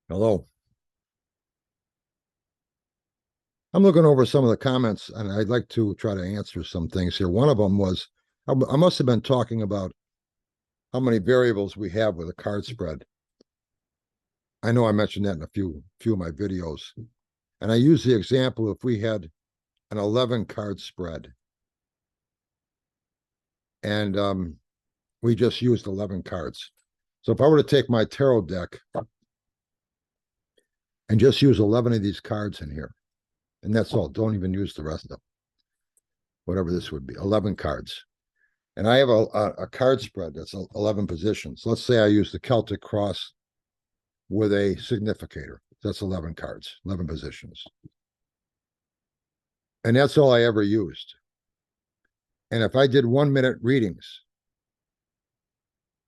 Hello. I'm looking over some of the comments and I'd like to try to answer some things here. One of them was I must have been talking about how many variables we have with a card spread. I know I mentioned that in a few of my videos. And I use the example if we had an 11 card spread and we just used 11 cards. So if I were to take my tarot deck and just use 11 of these cards in here, and that's all, don't even use the rest of them, whatever this would be, 11 cards. And I have a card spread that's 11 positions. Let's say I use the Celtic cross with a significator. That's 11 cards, 11 positions. And that's all I ever used. And if I did 1 minute readings,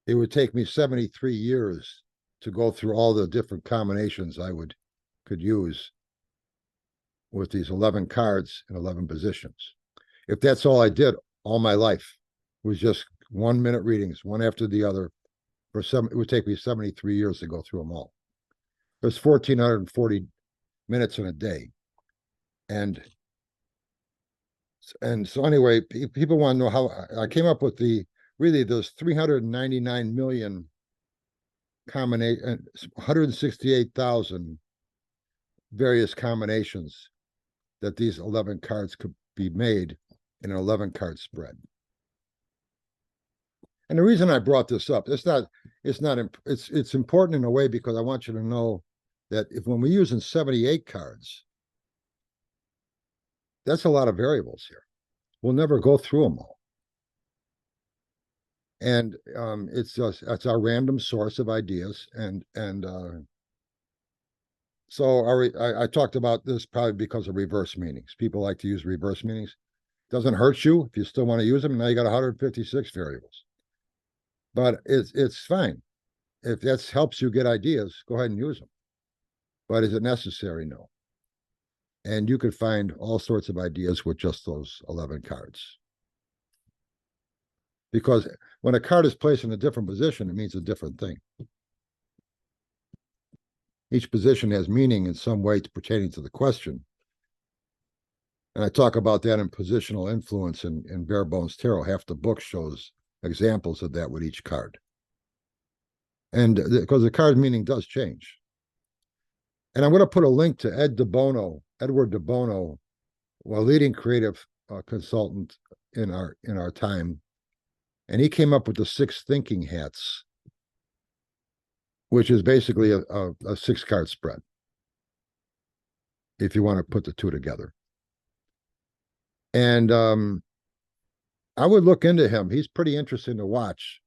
it would take me 73 years to go through all the different combinations I could use with these 11 cards and 11 positions. If that's all I did all my life, was just 1 minute readings, one after the other. It would take me 73 years to go through them all. There's 1,440 minutes in a day. And so anyway, people want to know how I came up with there's 399 million combination, 168,000 various combinations that these 11 cards could be made in an 11 card spread. And the reason I brought this up, it's important in a way because I want you to know that when we're using 78 cards, that's a lot of variables here. We'll never go through them all. And it's our random source of ideas. So I talked about this probably because of reverse meanings. People like to use reverse meanings. Doesn't hurt you if you still want to use them. Now you got 156 variables. But it's fine. If that helps you get ideas, go ahead and use them. But is it necessary? No. And you could find all sorts of ideas with just those 11 cards. Because when a card is placed in a different position, it means a different thing. Each position has meaning in some way pertaining to the question. And I talk about that in Positional Influence in Bare Bones Tarot. Half the book shows examples of that with each card. And because the card meaning does change. And I'm going to put a link to Edward de Bono, a leading creative consultant in our time. And he came up with the 6 thinking hats, which is basically a 6-card spread, if you want to put the two together. And I would look into him. He's pretty interesting to watch.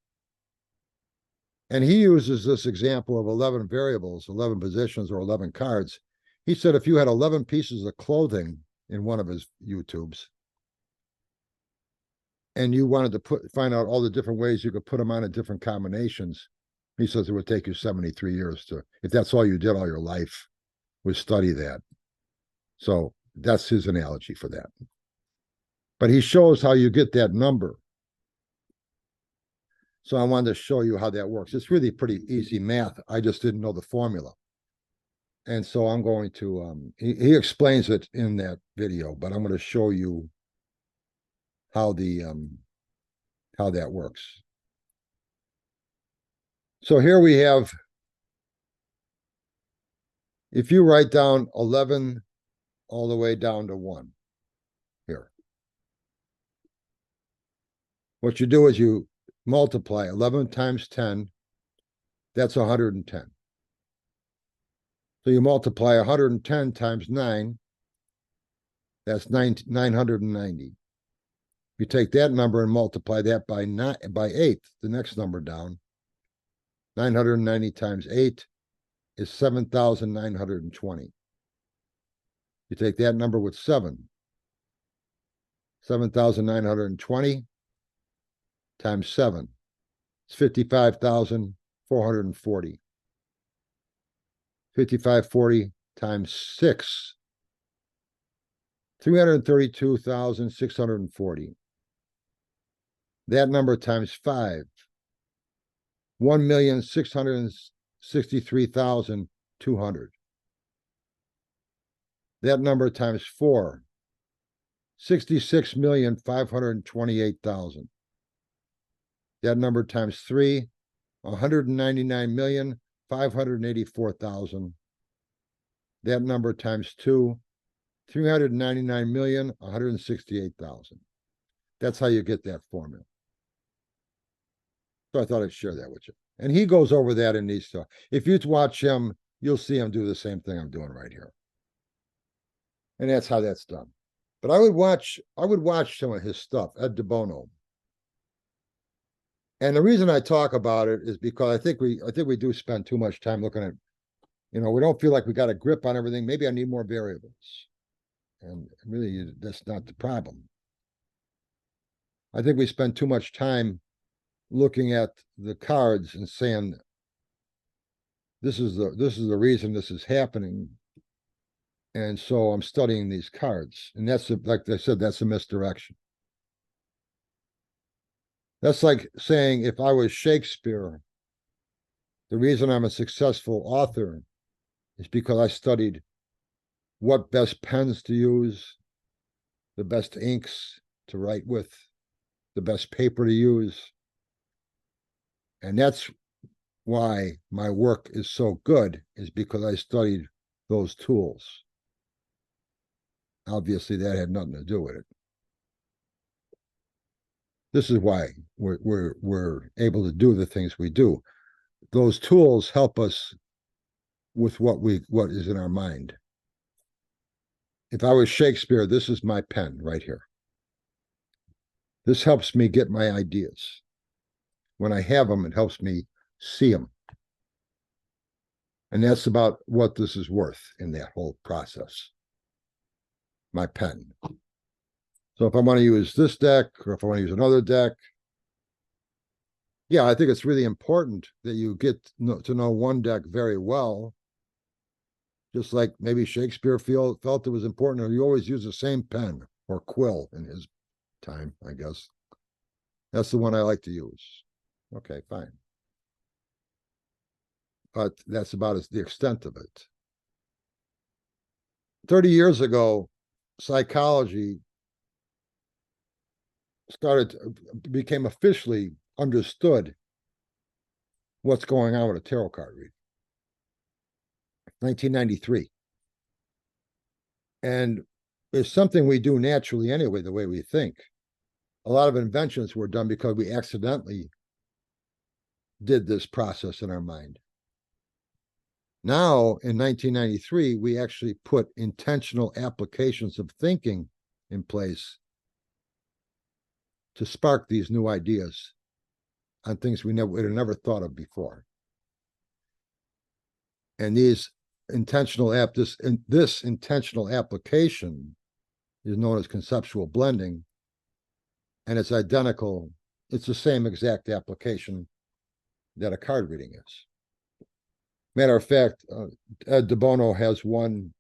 And he uses this example of 11 variables, 11 positions, or 11 cards. He said if you had 11 pieces of clothing in one of his YouTubes, and you wanted to find out all the different ways you could put them on in different combinations, he says it would take you 73 years if that's all you did all your life, was study that. So that's his analogy for that. But he shows how you get that number. So I wanted to show you how that works. It's really pretty easy math. I just didn't know the formula. And so I'm going to, he explains it in that video, but I'm going to show you how that works. So here we have, if you write down 11 all the way down to 1 here, what you do is you multiply 11 times 10, that's 110. So you multiply 110 times 9, that's 990. You take that number and multiply that by 8, the next number down. 990 times 8 is 7,920. You take that number with 7. 7,920 times 7. It's 55,440. 5540 times 6. 332,640. That number times 5. 1,663,250. 200. That number times 4, 66,528,000. That number times 3, 199,584,000. That number times 2, 399,168,000. That's how you get that formula. So I thought I'd share that with you. And he goes over that in these stuff. If you watch him, you'll see him do the same thing I'm doing right here. And that's how that's done. But I would watch some of his stuff, Ed DeBono. And the reason I talk about it is because I think we do spend too much time looking at, we don't feel like we got a grip on everything. Maybe I need more variables. And really, that's not the problem. I think we spend too much time looking at the cards and saying, this is the reason this is happening. And so I'm studying these cards. And that's, like I said, that's a misdirection. That's like saying, if I was Shakespeare, the reason I'm a successful author is because I studied what best pens to use, the best inks to write with, the best paper to use. And that's why my work is so good, is because I studied those tools. Obviously, that had nothing to do with it. This is why we're able to do the things we do. Those tools help us with what is in our mind. If I was Shakespeare, this is my pen right here. This helps me get my ideas. When I have them, it helps me see them. And that's about what this is worth in that whole process. My pen. So if I want to use this deck, or if I want to use another deck, yeah, I think it's really important that you get to know one deck very well. Just like maybe Shakespeare felt it was important, or you always use the same pen or quill in his time, I guess. That's the one I like to use. Okay, fine. But that's about the extent of it. 30 years ago, psychology became officially understood what's going on with a tarot card reading. 1993. And it's something we do naturally anyway, the way we think. A lot of inventions were done because we accidentally did this process in our mind. Now, in 1993, we actually put intentional applications of thinking in place to spark these new ideas on things we would have never thought of before. And this intentional application is known as conceptual blending, and it's identical. It's the same exact application that a card reading is. Matter of fact, Ed DeBono has one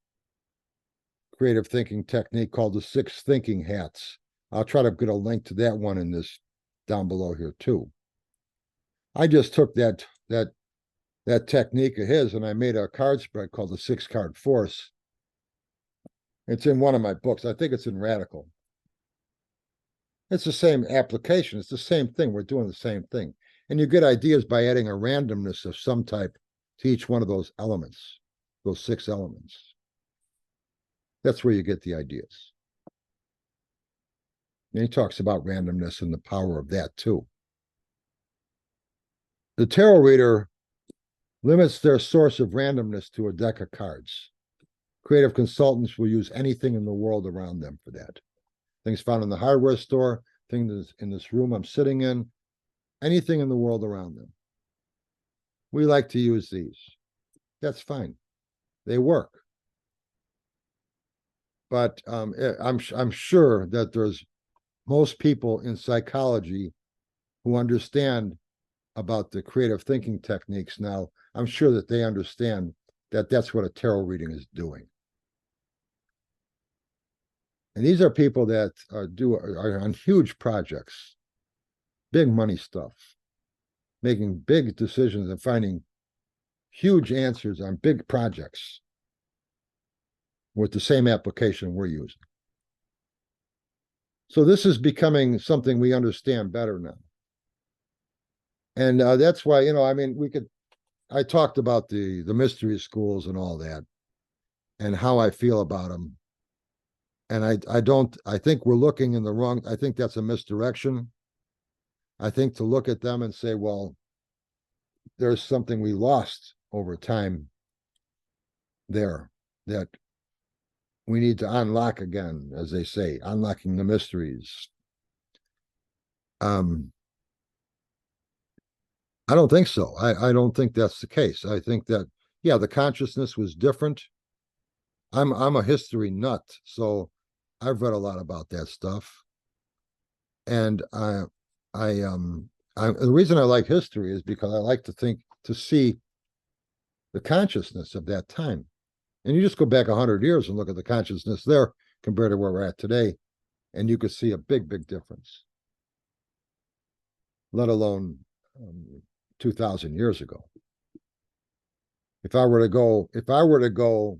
creative thinking technique called the 6 thinking hats. I'll try to get a link to that one in this down below here too. I just took that technique of his and I made a card spread called the 6-card force. It's in one of my books. I think it's in Radical. It's the same application. It's the same thing. We're doing the same thing. And you get ideas by adding a randomness of some type to each one of those elements, those 6 elements. That's where you get the ideas. And he talks about randomness and the power of that too. The tarot reader limits their source of randomness to a deck of cards. Creative consultants will use anything in the world around them for that. Things found in the hardware store, things in this room I'm sitting in, anything in the world around them. We like to use these. That's fine. They work. But I'm sure that there's most people in psychology who understand about the creative thinking techniques now. I'm sure that they understand that that's what a tarot reading is doing. And these are people that are on huge projects, big money stuff, making big decisions and finding huge answers on big projects with the same application we're using. So this is becoming something we understand better now. And that's why, I mean, I talked about the mystery schools and all that and how I feel about them. And I think we're looking in the wrong, I think that's a misdirection. I think to look at them and say, well, there's something we lost over time there that we need to unlock again, as they say, unlocking the mysteries. I don't think so. I don't think that's the case. I think that, yeah, the consciousness was different. I'm a history nut, so I've read a lot about that stuff. And the reason I like history is because I like to see the consciousness of that time. And you just go back 100 years and look at the consciousness there compared to where we're at today, and you could see a big, big difference, let alone 2,000 years ago. If I were to go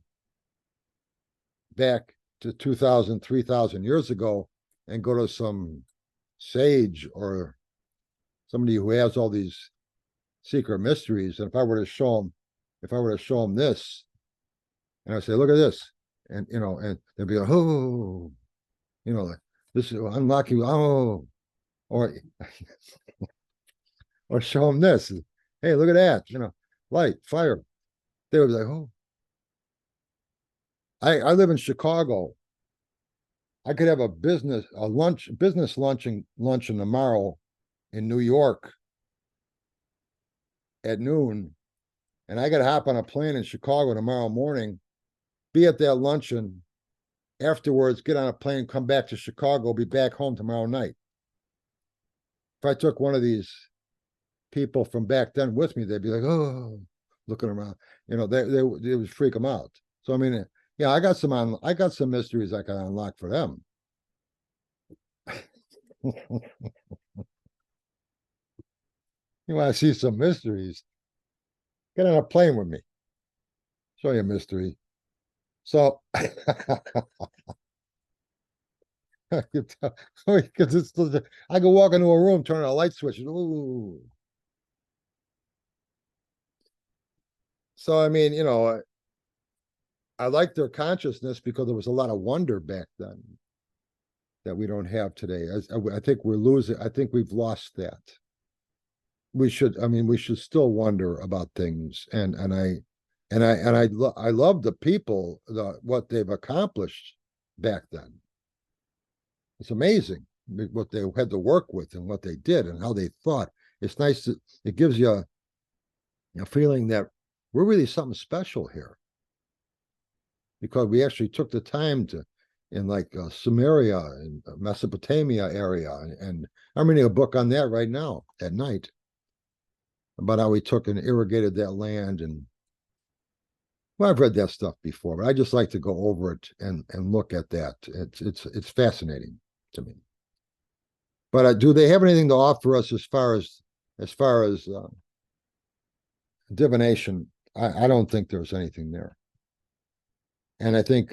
back to 2,000, 3,000 years ago and go to some sage or somebody who has all these secret mysteries, and if I were to show them this, and I say, look at this, and and they'll be like, oh, like this is unlocking, oh, or or show them this, hey, look at that, light, fire. They would be like, oh. I live in Chicago. I could have a business luncheon tomorrow in New York at noon, and I got to hop on a plane in Chicago tomorrow morning, be at that luncheon, afterwards get on a plane, come back to Chicago, be back home tomorrow night. If I took one of these people from back then with me, they'd be like, oh, looking around, they would freak them out. So I mean, yeah, I got some mysteries I can unlock for them. You want to see some mysteries? Get on a plane with me. Show you a mystery. So because I can walk into a room, turn on a light switch. Ooh. So I mean, I like their consciousness because there was a lot of wonder back then that we don't have today. I think we're losing. I think we've lost that. We should still wonder about things, and I love the people, what they've accomplished back then. It's amazing what they had to work with and what they did and how they thought. It's nice it gives you a feeling that we're really something special here, because we actually took the time to, in like Sumeria and Mesopotamia area, and I'm reading a book on that right now at night about how we took and irrigated that land. And well, I've read that stuff before, but I just like to go over it and look at that. It's fascinating to me. But do they have anything to offer us as far as divination? I don't think there's anything there. And I think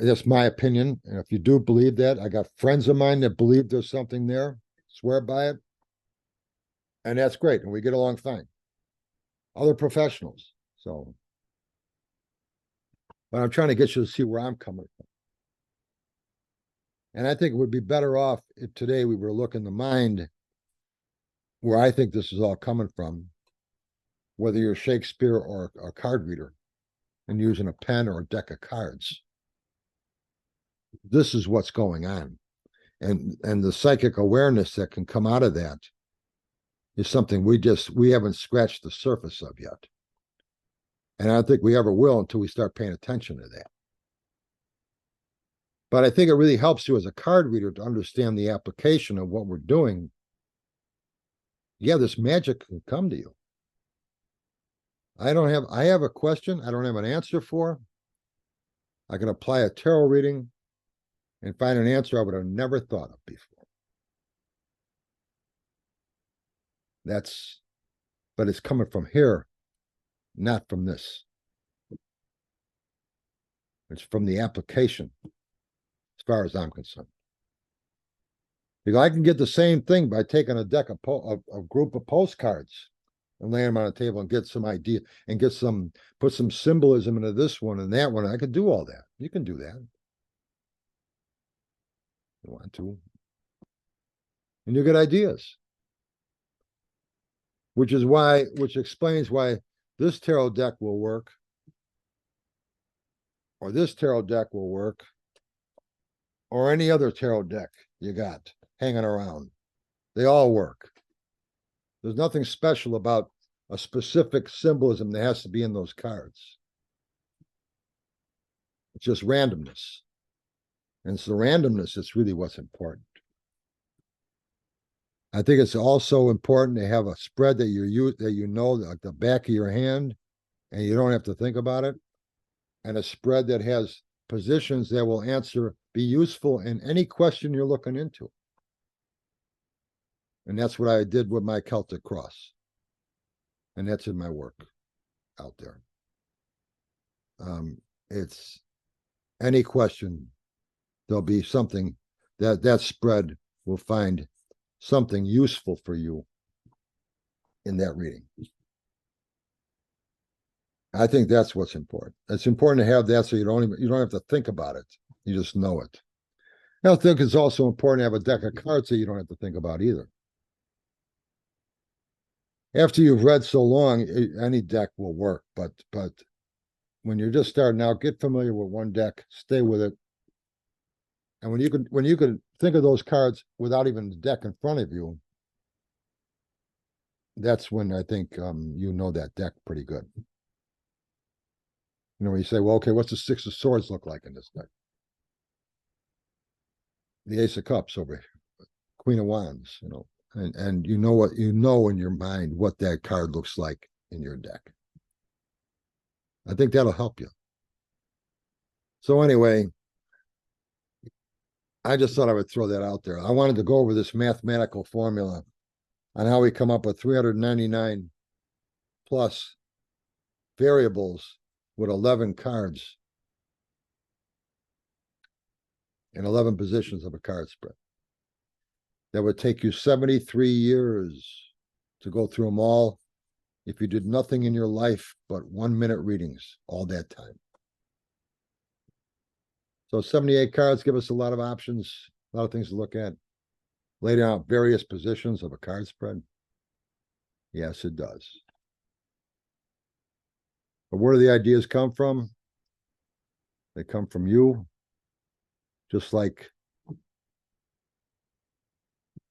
that's my opinion. And if you do believe that, I got friends of mine that believe there's something there, swear by it. And that's great. And we get along fine. Other professionals. So, but I'm trying to get you to see where I'm coming from. And I think it would be better off if today we were looking the mind where I think this is all coming from, whether you're Shakespeare or a card reader and using a pen or a deck of cards. This is what's going on. And the psychic awareness that can come out of that is something we haven't scratched the surface of yet. And I don't think we ever will until we start paying attention to that. But I think it really helps you as a card reader to understand the application of what we're doing. Yeah, this magic can come to you. I have a question I don't have an answer for. I can apply a tarot reading and find an answer I would have never thought of before. But it's coming from here, not from this. It's from the application, as far as I'm concerned. Because I can get the same thing by taking a deck of a group of postcards and laying them on a table and get some idea and put some symbolism into this one and that one. I could do all that. You can do that. You want to. And you get ideas. Which explains why this tarot deck will work, or this tarot deck will work, or any other tarot deck you got hanging around. They all work. There's nothing special about a specific symbolism that has to be in those cards. It's just randomness. And it's the randomness that's really what's important. I think it's also important to have a spread that you know like the back of your hand, and you don't have to think about it, and a spread that has positions that will be useful in any question you're looking into. And that's what I did with my Celtic cross. And that's in my work out there. It's any question, there'll be something that spread will find something useful for you in that reading. I think that's what's important. It's important to have that so you don't have to think about it. You just know it. I think it's also important to have a deck of cards that you don't have to think about either. After you've read so long, any deck will work, but when you're just starting out, get familiar with one deck, stay with it. And when you can think of those cards without even the deck in front of you, that's when I think you know that deck pretty good. You know, when you say, well, okay, what's the Six of Swords look like in this deck? The Ace of Cups over here, Queen of Wands, you know, and you know in your mind what that card looks like in your deck. I think that'll help you. So anyway, I just thought I would throw that out there. I wanted to go over this mathematical formula on how we come up with 399 plus variables with 11 cards and 11 positions of a card spread. That would take you 73 years to go through them all if you did nothing in your life but 1 minute readings all that time. So 78 cards give us a lot of options, a lot of things to look at. Lay out various positions of a card spread. Yes, it does. But where do the ideas come from? They come from you, just like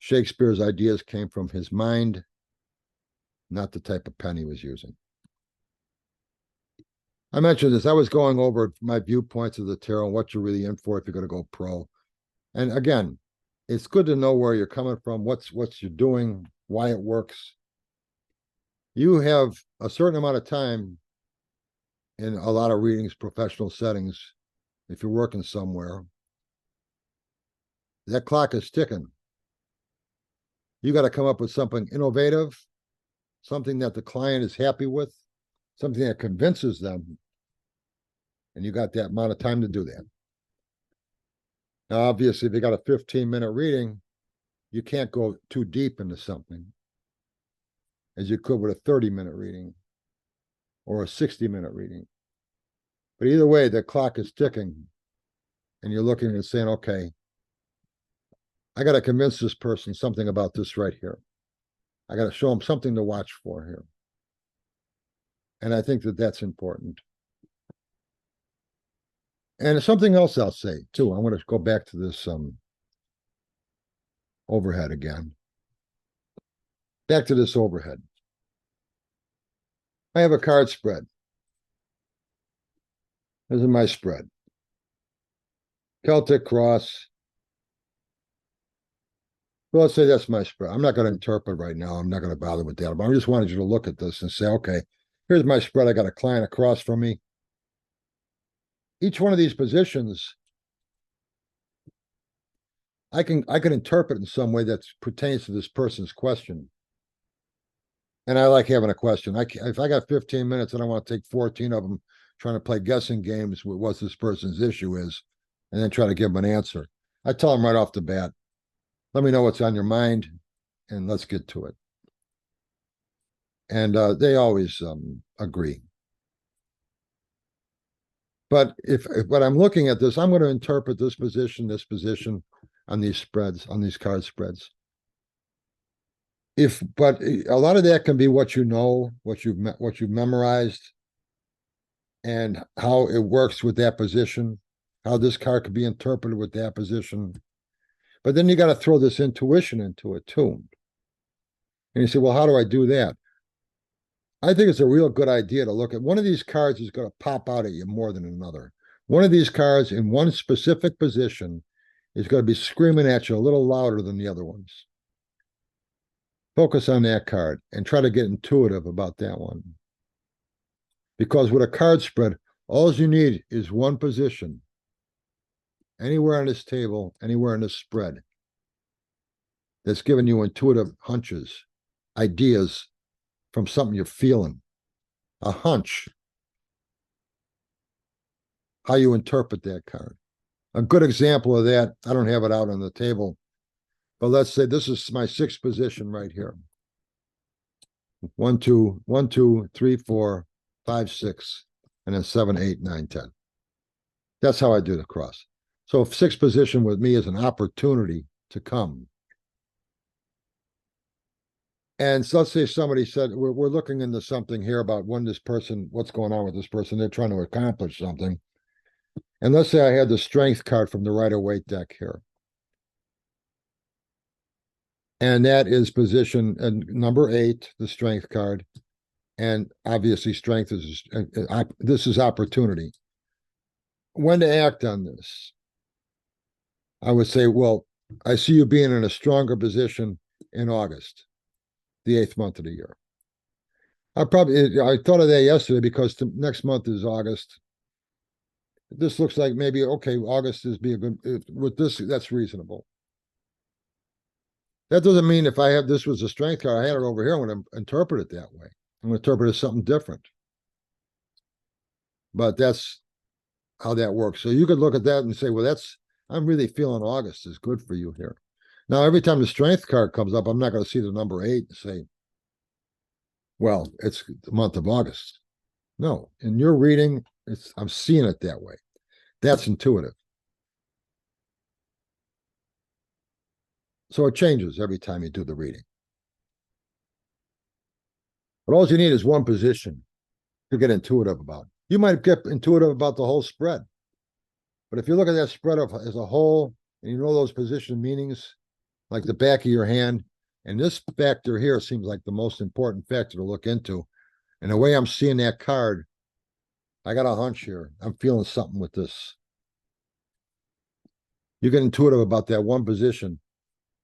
Shakespeare's ideas came from his mind, not the type of pen he was using. I mentioned this. I was going over my viewpoints of the tarot and what you're really in for if you're going to go pro. And again, it's good to know where you're coming from, what you're doing, why it works. You have a certain amount of time in a lot of readings, professional settings, if you're working somewhere. That clock is ticking. You got to come up with something innovative, something that the client is happy with, something that convinces them. And you got that amount of time to do that. Now, obviously, if you got a 15-minute reading, you can't go too deep into something as you could with a 30-minute reading or a 60-minute reading. But either way, the clock is ticking and you're looking and saying, okay, I got to convince this person something about this right here. I got to show them something to watch for here. And I think that that's important. And something else I'll say too. I want to go back to this overhead again. Back to this overhead. I have a card spread. This is my spread. Celtic cross. Well, let's say that's my spread. I'm not going to interpret right now. I'm not going to bother with that. But I just wanted you to look at this and say, okay, here's my spread. I got a client across from me. Each one of these positions, I can interpret in some way that pertains to this person's question. And I like having a question. If I got 15 minutes and I want to take 14 of them trying to play guessing games with what this person's issue is, and then try to give them an answer, I tell them right off the bat, let me know what's on your mind and let's get to it. And they always agree. But if when I'm looking at this, I'm going to interpret this position on these spreads, on these card spreads. But a lot of that can be what you know, what you've memorized, and how it works with that position, how this card could be interpreted with that position. But then you got to throw this intuition into it too. And you say, well, how do I do that? I think it's a real good idea to look at one of these cards is going to pop out at you more than another. One of these cards in one specific position is going to be screaming at you a little louder than the other ones. Focus on that card and try to get intuitive about that one. Because with a card spread, all you need is one position. Anywhere on this table, anywhere in this spread, that's giving you intuitive hunches, ideas from something you're feeling, a hunch, how you interpret that card. A good example of that, I don't have it out on the table, but let's say this is my sixth position right here. 1, 2, 1, 2, 3, 4, 5, 6, and then 7, 8, 9, 10. That's how I do the cross. So sixth position with me is an opportunity to come. And so let's say somebody said, we're looking into something here about what's going on with this person. They're trying to accomplish something. And let's say I had the strength card from the Rider-Waite deck here. And that is position number 8, the strength card. And obviously strength is, this is opportunity. When to act on this? I would say, well, I see you being in a stronger position in August, the 8th month of the year. I thought of that yesterday because next month is August. This looks like maybe, okay, August is be a good, with this, that's reasonable. That doesn't mean if I have this was a strength card, I had it over here, I'm going to interpret it that way. I'm going to interpret it as something different. But that's how that works. So you could look at that and say, well, I'm really feeling August is good for you here. Now, every time the strength card comes up, I'm not going to see the number 8 and say, well, it's the month of August. No, in your reading, I'm seeing it that way. That's intuitive. So it changes every time you do the reading. But all you need is one position to get intuitive about. You might get intuitive about the whole spread. But if you look at that spread as a whole, and you know those position meanings, like the back of your hand, and this factor here seems like the most important factor to look into. And the way I'm seeing that card, I got a hunch here. I'm feeling something with this. You get intuitive about that one position.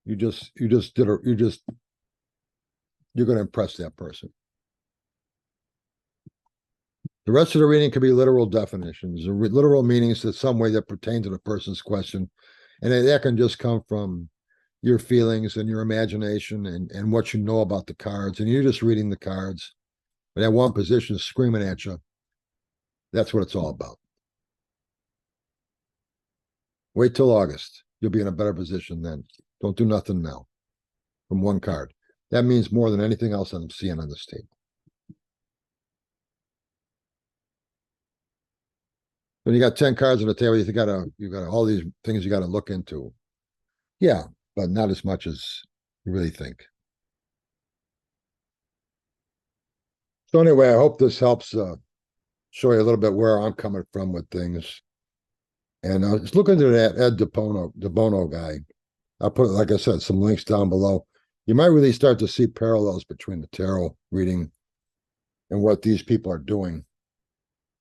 You're going to impress that person. The rest of the reading can be literal definitions or literal meanings that some way that pertain to the person's question. And that can just come from your feelings and your imagination and what you know about the cards. And you're just reading the cards. But that one position is screaming at you. That's what it's all about. Wait till August. You'll be in a better position then. Don't do nothing now from one card. That means more than anything else I'm seeing on this table. When you got 10 cards on the table, you got all these things you got to look into. Yeah, but not as much as you really think. So anyway, I hope this helps show you a little bit where I'm coming from with things. And I was looking into that Ed DeBono guy. I'll put, like I said, some links down below. You might really start to see parallels between the tarot reading and what these people are doing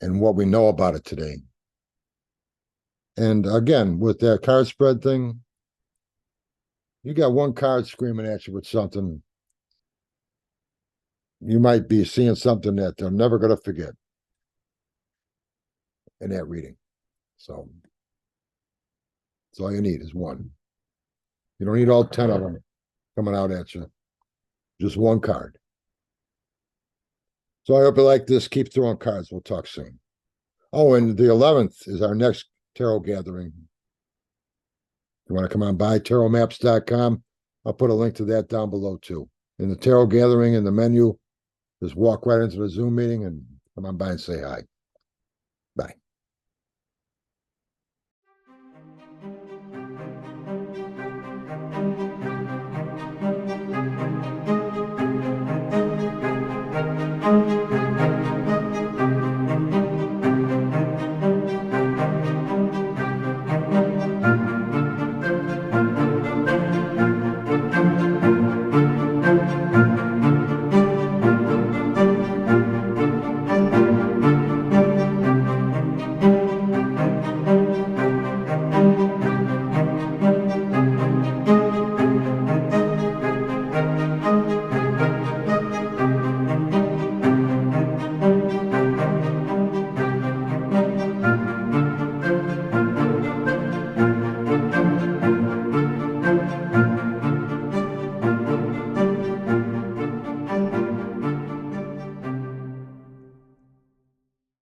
and what we know about it today. And again, with that card spread thing, you got one card screaming at you with something. You might be seeing something that they're never going to forget in that reading. So that's all you need is one. You don't need all 10 of them coming out at you. Just one card. So I hope you like this. Keep throwing cards. We'll talk soon. Oh, and the 11th is our next tarot gathering. You want to come on by tarotmaps.com? I'll put a link to that down below too. In the tarot gathering in the menu, just walk right into the Zoom meeting and come on by and say hi.